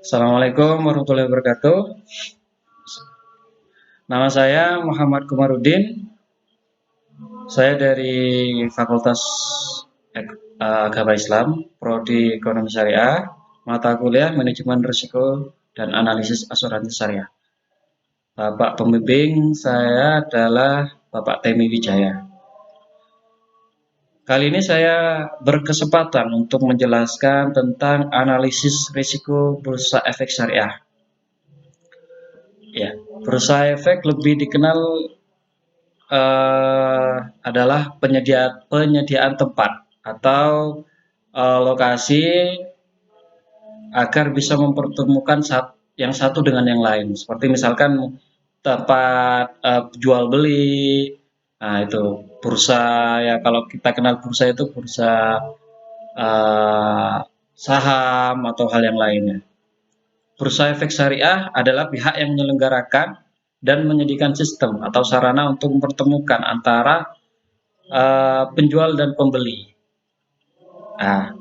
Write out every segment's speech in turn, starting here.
Assalamualaikum warahmatullahi wabarakatuh. Nama saya Muhammad Komarudin. Saya dari Fakultas Agama Islam, Prodi Ekonomi Syariah, mata kuliah Manajemen Risiko dan Analisis Asuransi Syariah. Bapak pembimbing saya adalah Bapak Temi Wijaya. Kali ini saya berkesempatan untuk menjelaskan tentang analisis risiko bursa efek syariah. Ya, bursa efek lebih dikenal adalah penyediaan tempat atau lokasi agar bisa mempertemukan yang satu dengan yang lain. Seperti misalkan tempat jual beli, nah itu bursa ya, kalau kita kenal bursa itu bursa saham atau hal yang lainnya. Bursa efek syariah adalah pihak yang menyelenggarakan dan menyediakan sistem atau sarana untuk mempertemukan antara penjual dan pembeli. Nah,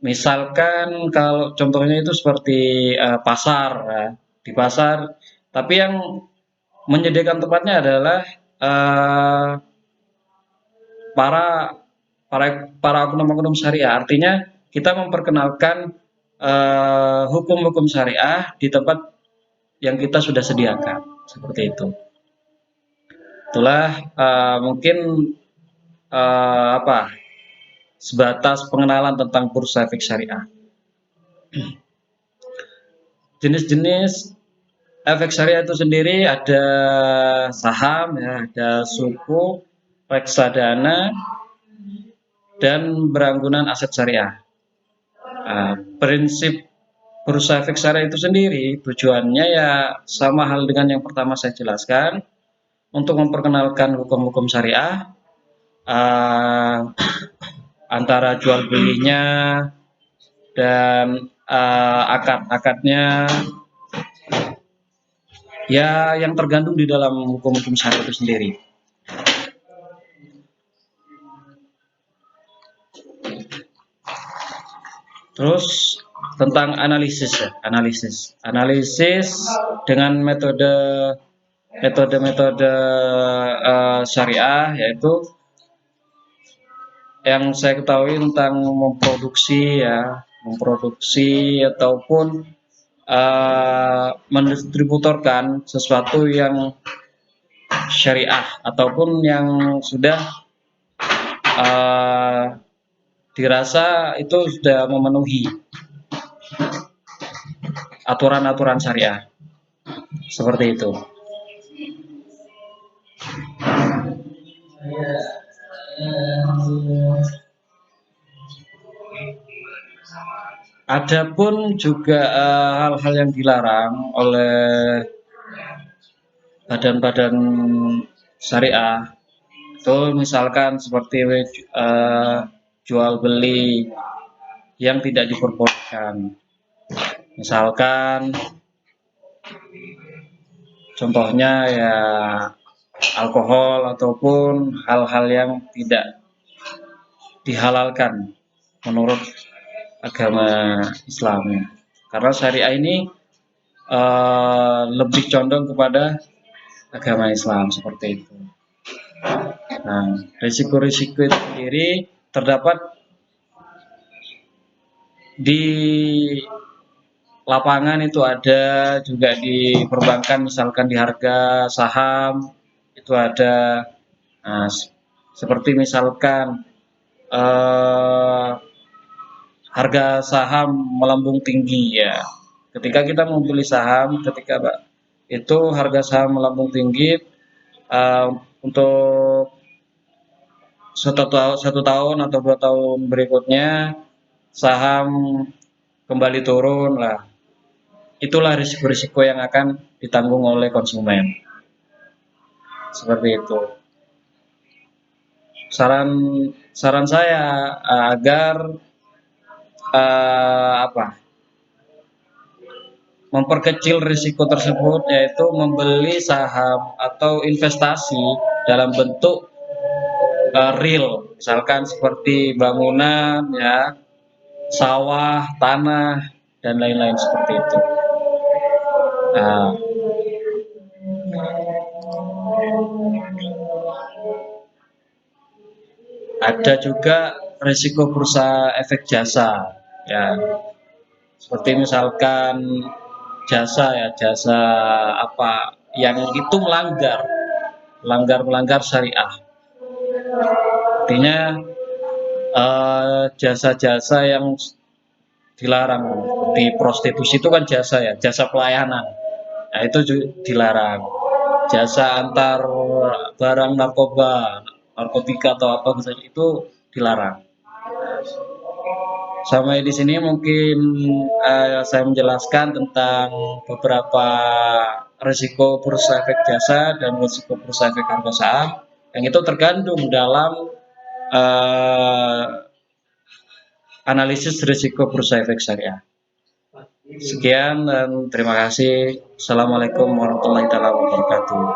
misalkan kalau contohnya itu seperti pasar, ya, di pasar, tapi yang menyediakan tempatnya adalah para para oknum-oknum syariah. Artinya kita memperkenalkan hukum-hukum syariah di tempat yang kita sudah sediakan, seperti itu. Itulah mungkin sebatas pengenalan tentang bursa efek syariah. Jenis-jenis efek syariah itu sendiri ada saham, ya, ada suku, reksadana, dan beranggunan aset syariah. Prinsip bursa efek syariah itu sendiri tujuannya ya sama hal dengan yang pertama saya jelaskan, untuk memperkenalkan hukum-hukum syariah, antara jual belinya dan akad-akadnya, ya yang tergandung di dalam hukum-hukum syariah itu sendiri. Terus tentang analisis, ya, analisis dengan metode syariah, yaitu yang saya ketahui tentang memproduksi ataupun mendistributorkan sesuatu yang syariah ataupun yang sudah dirasa itu sudah memenuhi aturan-aturan syariah, seperti itu. Adapun juga hal-hal yang dilarang oleh badan-badan syariah itu misalkan seperti jual beli yang tidak diperbolehkan. Misalkan contohnya ya alkohol ataupun hal-hal yang tidak dihalalkan menurut agama Islam. Karena syariah ini lebih condong kepada agama Islam, seperti itu. Nah, risiko-risiko itu sendiri terdapat di lapangan, itu ada juga di perbankan, misalkan di harga saham itu ada. Nah, seperti misalkan harga saham melambung tinggi, ya. Ketika kita membeli saham, itu harga saham melambung tinggi, untuk satu tahun atau 2 tahun berikutnya saham kembali turun, lah itulah risiko-risiko yang akan ditanggung oleh konsumen, seperti itu. Saran saya agar memperkecil risiko tersebut, yaitu membeli saham atau investasi dalam bentuk real, misalkan seperti bangunan, ya, sawah, tanah, dan lain-lain seperti itu. Nah, ada juga risiko bursa efek jasa, ya, seperti misalkan jasa apa yang itu melanggar syariah. Artinya jasa-jasa yang dilarang, seperti prostitusi itu kan jasa, ya, jasa pelayanan. Nah, itu juga dilarang. Jasa antar barang narkotika atau apa misalnya, itu dilarang. Sampai di sini mungkin saya menjelaskan tentang beberapa risiko bursa efek jasa dan risiko bursa efek harga saham yang itu tergantung dalam uh, analisis risiko bursa efek syariah. Sekian dan terima kasih. Assalamualaikum warahmatullahi wabarakatuh.